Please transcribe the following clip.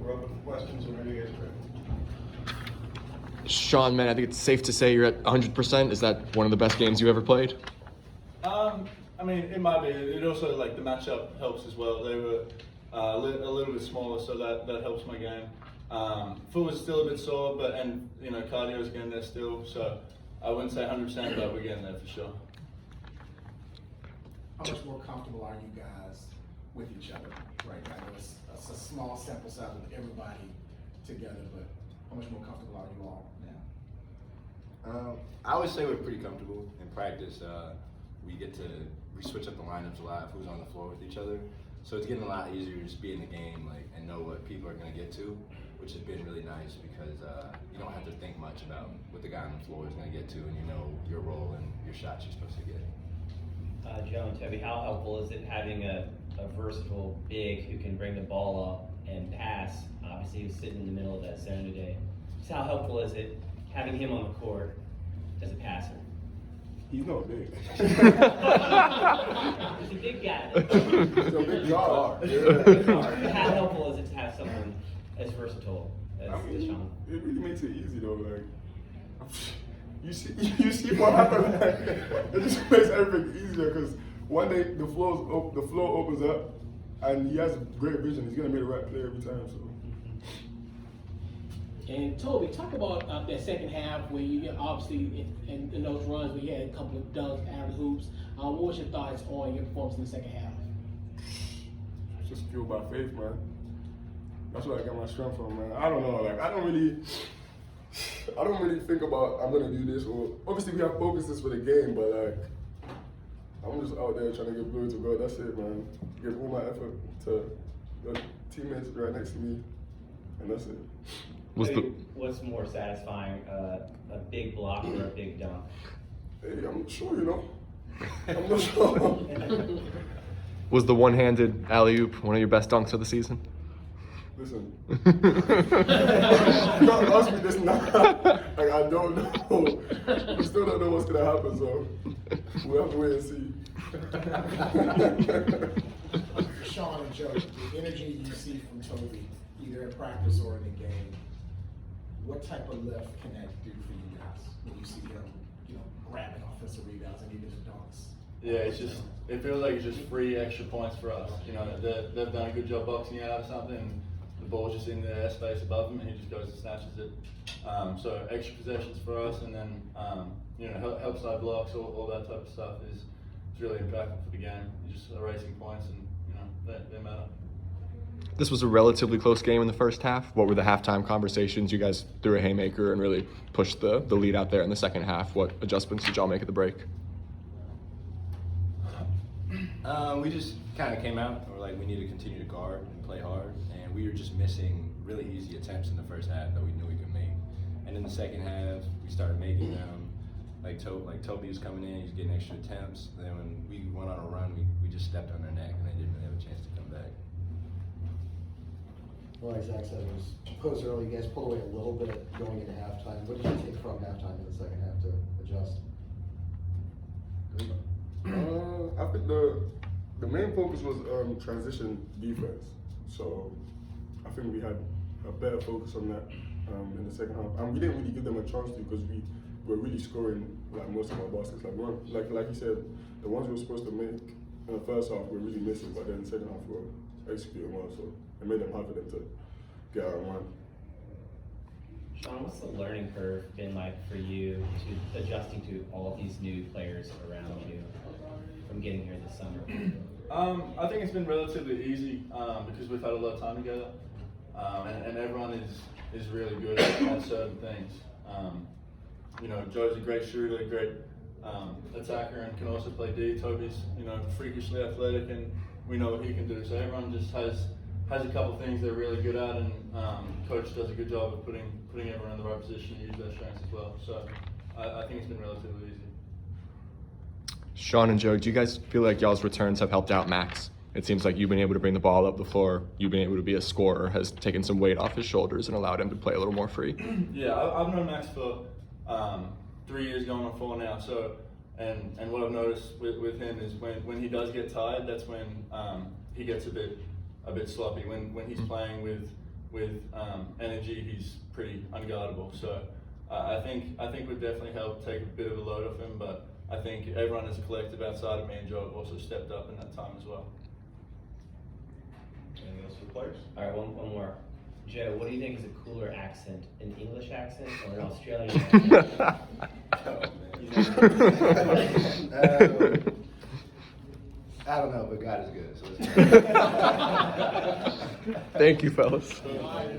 We're open for questions whenever you guys are ready. Sean, man, I think it's safe to say you're at 100%. Is that one of the best games you ever played? I mean, it might be. It also, like, the matchup helps as well. They were a little bit smaller, so that helps my game. Foot was still a bit sore, and cardio's getting there still. So I wouldn't say 100%, but we're getting there for sure. How much more comfortable are you guys with each other right now? It's a small sample size with everybody together, but how much more comfortable are you all now? I would say we're pretty comfortable in practice. We switch up the lineups a lot, who's on the floor with each other. So it's getting a lot easier to just be in the game, and know what people are going to get to, which has been really nice because you don't have to think much about what the guy on the floor is going to get to, and you know your role and your shots you're supposed to get. Joe and Tobi, how helpful is it having a versatile big who can bring the ball up and pass? Obviously, he was sitting in the middle of that zone today. So how helpful is it having him on the court as a passer? He's not big. He's a big guy. He's a big guard. Yeah. How helpful is it to have someone as versatile as Sean? It really makes it easy though. Like, you see what happens. It just makes everything easier because one day the floor opens up, and he has great vision. He's gonna be the right play every time. So. And Tobi, talk about that second half where you get obviously in those runs where you had a couple of dunks, alley-hoops. What was your thoughts on your performance in the second half? It's just fueled by faith, man. That's where I got my strength from, man. I don't know, like I don't really think about I'm gonna do this, or obviously we have focuses for the game, but like I'm just out there trying to give glory to God. That's it, man. Give all my effort to the teammates right next to me, and that's it. What's more satisfying, a big block or a big dunk? Hey, I'm not sure, I'm not sure. Was the one-handed alley-oop one of your best dunks of the season? Listen, you can't ask me this now. Like, I don't know. We still don't know what's gonna happen, so we'll have to wait and see. Sean and Joe, the energy you see from Tobi, either in practice or in the game, what type of lift can that do for you guys when you see him, grabbing offensive rebounds and even the dunks? Yeah, it feels like it's just free extra points for us. They've done a good job boxing out of something, and the ball's just in the airspace above him, and he just goes and snatches it. So extra possessions for us, and then help side blocks, all that type of stuff is really impactful for the game. You're just erasing points, and they matter. This was a relatively close game in the first half. What were the halftime conversations? You guys threw a haymaker and really pushed the lead out there in the second half. What adjustments did y'all make at the break? We just kind of came out and were like, we need to continue to guard and play hard, and we were just missing really easy attempts in the first half that we knew we could make. And in the second half, we started making them. Like Tobi was coming in, he was getting extra attempts. And then when we went on a run, we just stepped on their neck, and they didn't really have a chance to come back. Well, like Zach said, it was close early. You guys pulled away a little bit going into halftime. What did you take from halftime to the second half to adjust? I think the main focus was transition defense. So I think we had a better focus on that in the second half. And we didn't really give them a chance to because we were really scoring like most of our baskets. Like you said, the ones we were supposed to make in the first half were really missing, but then the second half we were executing well. So it made them hard for them to get out and run. Sean, what's the learning curve been like for you to adjusting to all these new players around you from getting here this summer? I think it's been relatively easy because we've had a lot of time together, and everyone is really good at certain things. Joe's a great shooter, great attacker, and can also play D. Tobi's freakishly athletic, and we know what he can do. So everyone just has a couple things they're really good at, and coach does a good job of putting everyone in the right position and use their strengths as well. So I think it's been relatively easy. Sean and Joe, do you guys feel like y'all's returns have helped out Max? It seems like you've been able to bring the ball up the floor, you've been able to be a scorer, has taken some weight off his shoulders and allowed him to play a little more free. Yeah, I've known Max for 3 years going on 4 now. So, and what I've noticed with him is when he does get tired, that's when he gets a bit sloppy. When he's playing with with energy, he's pretty unguardable. So I think we've definitely helped take a bit of a load off him, but I think everyone as a collective outside of me and Joe have also stepped up in that time as well. Anything else for the players? All right, one more. Joe, what do you think is a cooler accent, an English accent or an Australian accent? I don't know, but God is good. So it's Thank you, fellas. All right.